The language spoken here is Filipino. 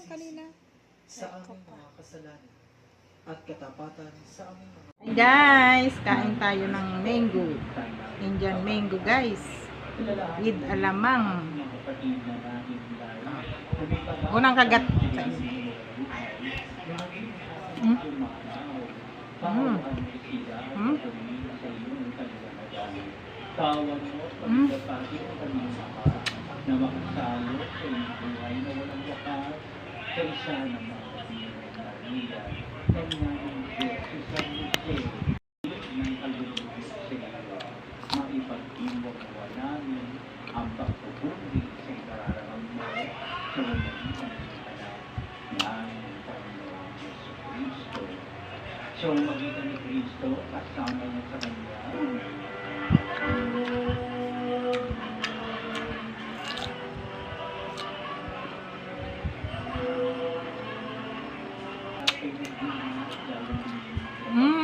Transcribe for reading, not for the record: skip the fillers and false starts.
kanina. sa aming mga kasalanan at katapatan sa aming mga Guys, kain tayo ng mango. Indian mango guys. With alamang. Unang kagat sa inyo. Mm. Mm. Mm. Tawan mo, pagkakati mo pag-isama na makasalo sa iyong buhay na walang wakas sa isa ng mga kabirang nariyan ng namin Diyos sa San Jose ng kaluluwa sa iyo. Maipag-iwag mo namin ang pagpupuri sa ikararang mo sa umagitan ng anak ng Panginoon Yesu Cristo. Sa umagitan ni Cristo, kasama niya sa Kanya, Mm.